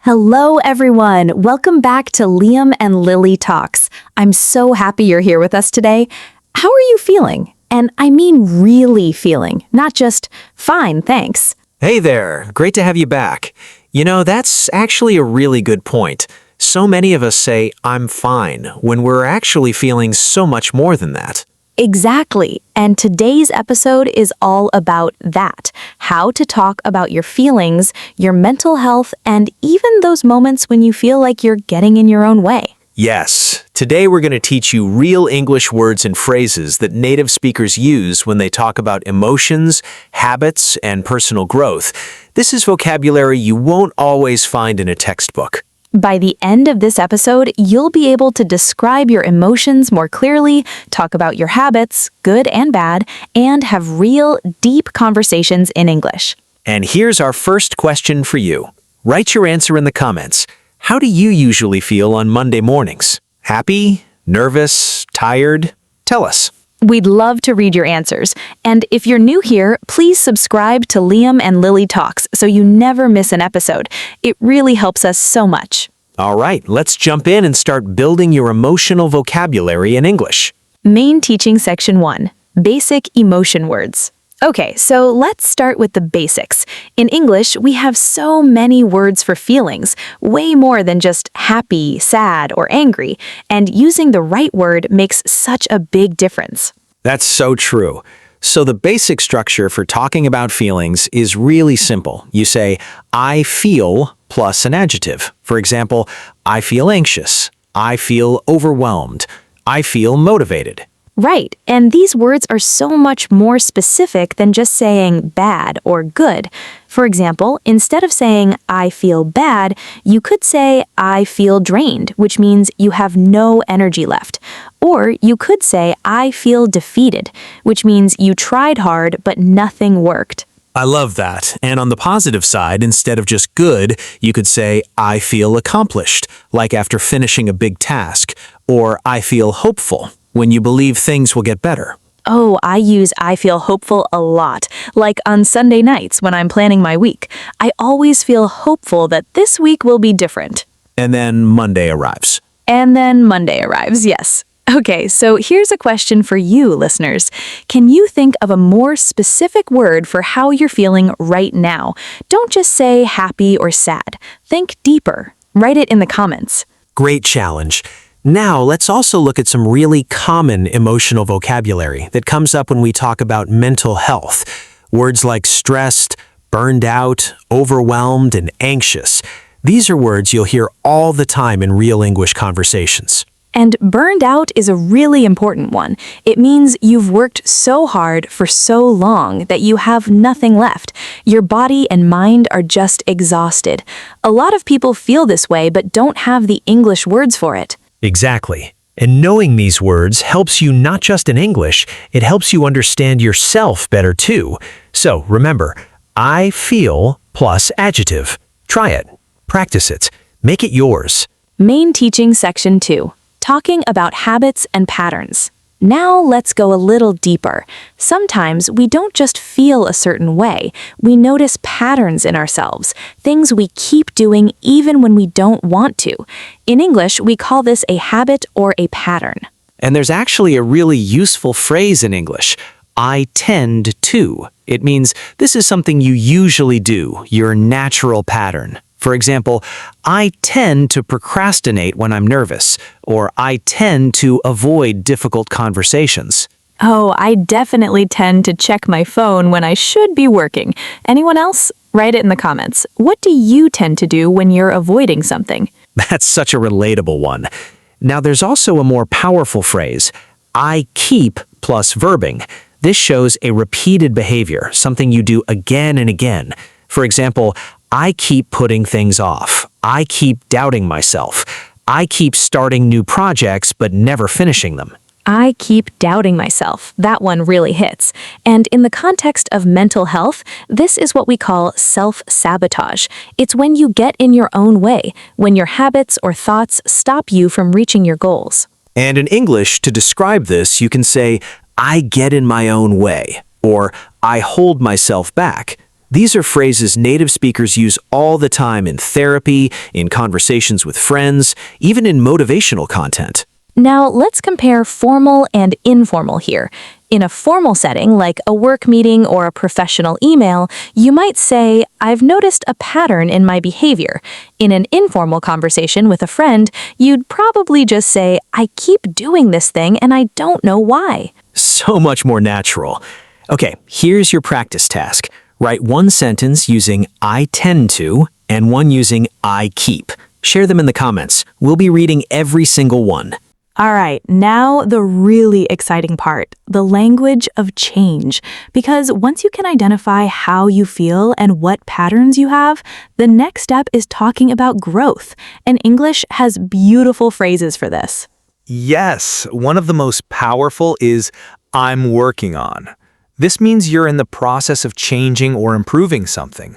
Hello, everyone. Welcome back to Liam and Lily Talks. I'm so happy you're here with us today. How are you feeling? And I mean really feeling, not just fine, thanks. Hey there, great to have you back. That's actually a really good point. So many of us say, I'm fine, when we're actually feeling so much more than that. Exactly. And today's episode is all about that. How to talk about your feelings, your mental health, and even those moments when you feel like you're getting in your own way. Yes, today we're going to teach you real English words and phrases that native speakers use when they talk about emotions, habits, and personal growth. This is vocabulary you won't always find in a textbook. By the end of this episode, you'll be able to describe your emotions more clearly, talk about your habits, good and bad, and have real, deep conversations in English. And here's our first question for you. Write your answer in the comments. How do you usually feel on Monday mornings? Happy? Nervous? Tired? Tell us. We'd love to read your answers. And if you're new here, please subscribe to Liam and Lily Talks so you never miss an episode. It really helps us so much. All right, let's jump in and start building your emotional vocabulary in English. Main Teaching Section 1. Basic Emotion Words. Okay, so let's start with the basics. In English, we have so many words for feelings, way more than just happy, sad, or angry, and using the right word makes such a big difference. That's so true. So the basic structure for talking about feelings is really simple. You say, I feel plus an adjective. For example, I feel anxious. I feel overwhelmed. I feel motivated. Right, and these words are so much more specific than just saying bad or good. For example, instead of saying I feel bad, you could say I feel drained, which means you have no energy left. Or you could say I feel defeated, which means you tried hard but nothing worked. I love that. And on the positive side, instead of just good, you could say I feel accomplished, like after finishing a big task, or I feel hopeful, when you believe things will get better. Oh, I use I feel hopeful a lot. Like on Sunday nights when I'm planning my week. I always feel hopeful that this week will be different. And then Monday arrives. Yes. Okay, so here's a question for you, listeners. Can you think of a more specific word for how you're feeling right now? Don't just say happy or sad. Think deeper. Write it in the comments. Great challenge. Now, let's also look at some really common emotional vocabulary that comes up when we talk about mental health. Words like stressed, burned out, overwhelmed, and anxious. These are words you'll hear all the time in real English conversations. And burned out is a really important one. It means you've worked so hard for so long that you have nothing left. Your body and mind are just exhausted. A lot of people feel this way but don't have the English words for it. Exactly. And knowing these words helps you not just in English, it helps you understand yourself better too. So remember, I feel plus adjective. Try it. Practice it. Make it yours. Main Teaching Section 2. Talking about habits and patterns. Now let's go a little deeper. Sometimes we don't just feel a certain way. We notice patterns in ourselves, things we keep doing even when we don't want to. In English, we call this a habit or a pattern. And there's actually a really useful phrase in English. I tend to. It means this is something you usually do, your natural pattern. For example, I tend to procrastinate when I'm nervous, or I tend to avoid difficult conversations. Oh, I definitely tend to check my phone when I should be working. Anyone else? Write it in the comments. What do you tend to do when you're avoiding something? That's such a relatable one. Now there's also a more powerful phrase, I keep plus verbing. This shows a repeated behavior, something you do again and again. For example, I keep putting things off. I keep doubting myself. I keep starting new projects but never finishing them. I keep doubting myself. That one really hits. And in the context of mental health, this is what we call self-sabotage. It's when you get in your own way, when your habits or thoughts stop you from reaching your goals. And in English, to describe this, you can say, I get in my own way, or I hold myself back. These are phrases native speakers use all the time in therapy, in conversations with friends, even in motivational content. Now, let's compare formal and informal here. In a formal setting, like a work meeting or a professional email, you might say, "I've noticed a pattern in my behavior." In an informal conversation with a friend, you'd probably just say, "I keep doing this thing and I don't know why." So much more natural. Okay, here's your practice task. Write one sentence using I tend to and one using I keep. Share them in the comments. We'll be reading every single one. All right, now the really exciting part, the language of change. Because once you can identify how you feel and what patterns you have, the next step is talking about growth. And English has beautiful phrases for this. Yes, one of the most powerful is I'm working on. This means you're in the process of changing or improving something.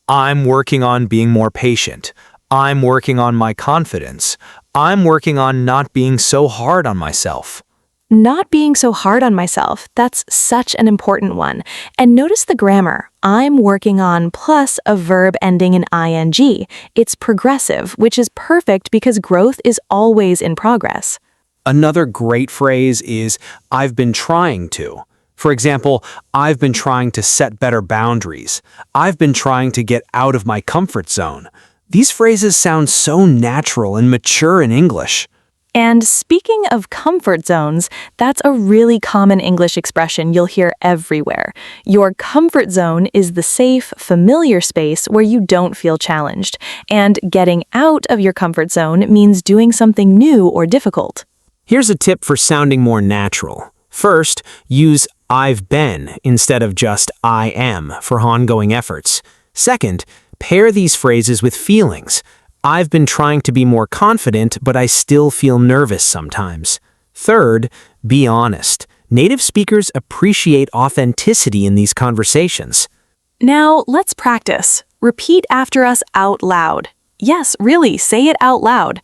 I'm working on being more patient. I'm working on my confidence. I'm working on not being so hard on myself. Not being so hard on myself, that's such an important one. And notice the grammar. I'm working on plus a verb ending in ing. It's progressive, which is perfect because growth is always in progress. Another great phrase is I've been trying to. For example, I've been trying to set better boundaries. I've been trying to get out of my comfort zone. These phrases sound so natural and mature in English. And speaking of comfort zones, that's a really common English expression you'll hear everywhere. Your comfort zone is the safe, familiar space where you don't feel challenged. And getting out of your comfort zone means doing something new or difficult. Here's a tip for sounding more natural. First, use I've been instead of just I am for ongoing efforts. Second, pair these phrases with feelings. I've been trying to be more confident, but I still feel nervous sometimes. Third, be honest. Native speakers appreciate authenticity in these conversations. Now, let's practice. Repeat after us out loud. Yes, really, say it out loud.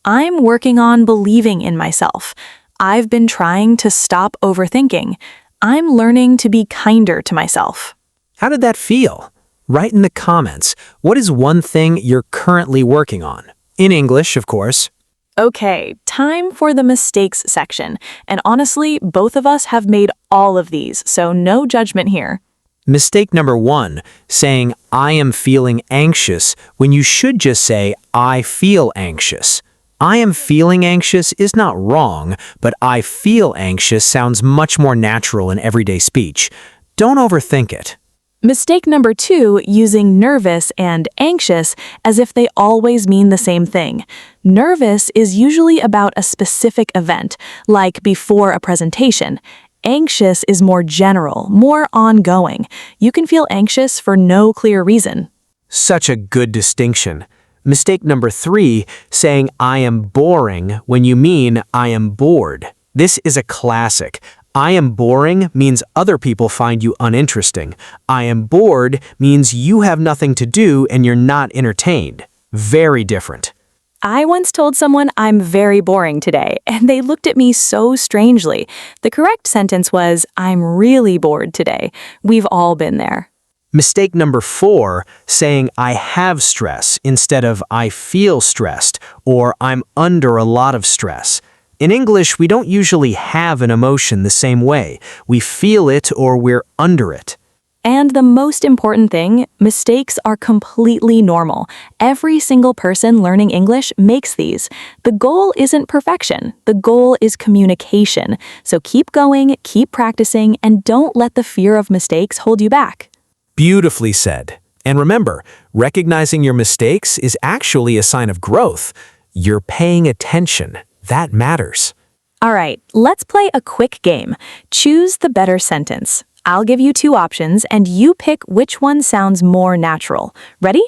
I'm working on believing in myself. I've been trying to stop overthinking. I'm learning to be kinder to myself. How did that feel? Write in the comments, what is one thing you're currently working on? In English, of course. Okay, time for the mistakes section. And honestly, both of us have made all of these, so no judgment here. Mistake number 1, saying I am feeling anxious when you should just say I feel anxious. I am feeling anxious is not wrong, but I feel anxious sounds much more natural in everyday speech. Don't overthink it. Mistake number 2, using nervous and anxious as if they always mean the same thing. Nervous is usually about a specific event, like before a presentation. Anxious is more general, more ongoing. You can feel anxious for no clear reason. Such a good distinction. Mistake number 3, saying I am boring when you mean I am bored. This is a classic. I am boring means other people find you uninteresting. I am bored means you have nothing to do and you're not entertained. Very different. I once told someone I'm very boring today, and they looked at me so strangely. The correct sentence was, I'm really bored today. We've all been there. Mistake number 4, saying I have stress instead of I feel stressed or I'm under a lot of stress. In English, we don't usually have an emotion the same way. We feel it or we're under it. And the most important thing, mistakes are completely normal. Every single person learning English makes these. The goal isn't perfection. The goal is communication. So keep going, keep practicing, and don't let the fear of mistakes hold you back. Beautifully said. And remember, recognizing your mistakes is actually a sign of growth. You're paying attention. That matters. All right, let's play a quick game. Choose the better sentence. I'll give you 2 options, and you pick which one sounds more natural. Ready?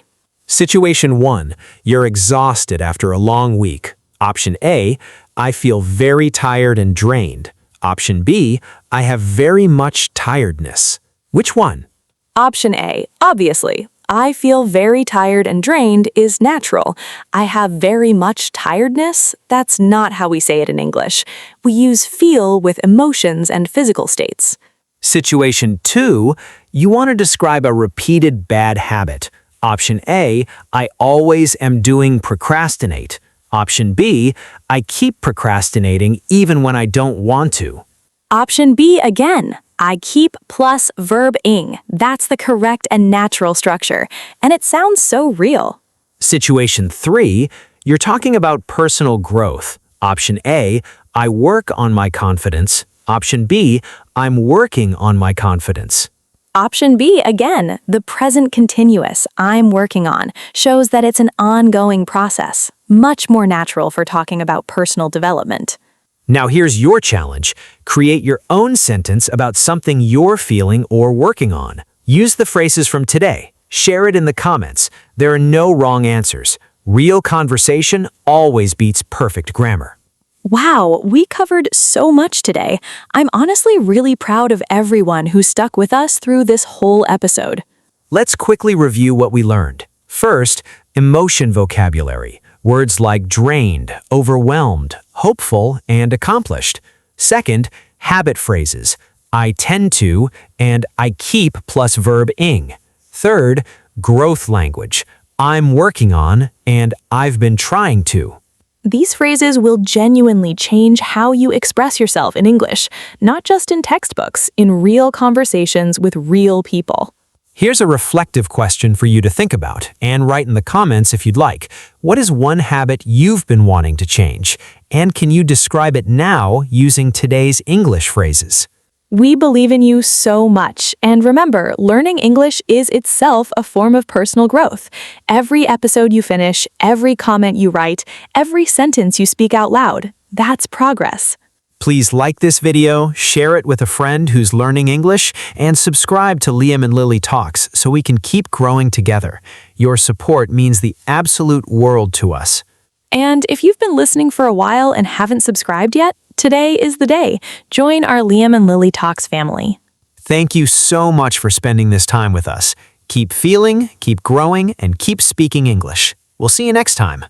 Situation 1. You're exhausted after a long week. Option A, I feel very tired and drained. Option B, I have very much tiredness. Which one? Option A, obviously. I feel very tired and drained is natural. I have very much tiredness. That's not how we say it in English. We use feel with emotions and physical states. Situation 2, you want to describe a repeated bad habit. Option A, I always am doing procrastinate. Option B, I keep procrastinating even when I don't want to. Option B again. I keep plus verb ing. That's the correct and natural structure, and it sounds so real. Situation 3, you're talking about personal growth. Option A, I work on my confidence. Option B, I'm working on my confidence. Option B again. The present continuous, I'm working on, shows that it's an ongoing process, much more natural for talking about personal development. Now here's your challenge. Create your own sentence about something you're feeling or working on. Use the phrases from today. Share it in the comments. There are no wrong answers. Real conversation always beats perfect grammar. Wow, we covered so much today. I'm honestly really proud of everyone who stuck with us through this whole episode. Let's quickly review what we learned. First, emotion vocabulary. Words like drained, overwhelmed, hopeful, and accomplished. Second, habit phrases. I tend to and I keep plus verb ing. Third, growth language. I'm working on and I've been trying to. These phrases will genuinely change how you express yourself in English, not just in textbooks, in real conversations with real people. Here's a reflective question for you to think about, and write in the comments if you'd like. What is one habit you've been wanting to change? And can you describe it now using today's English phrases? We believe in you so much, and remember, learning English is itself a form of personal growth. Every episode you finish, every comment you write, every sentence you speak out loud, that's progress. Please like this video, share it with a friend who's learning English, and subscribe to Liam and Lily Talks so we can keep growing together. Your support means the absolute world to us. And if you've been listening for a while and haven't subscribed yet, today is the day. Join our Liam and Lily Talks family. Thank you so much for spending this time with us. Keep feeling, keep growing, and keep speaking English. We'll see you next time.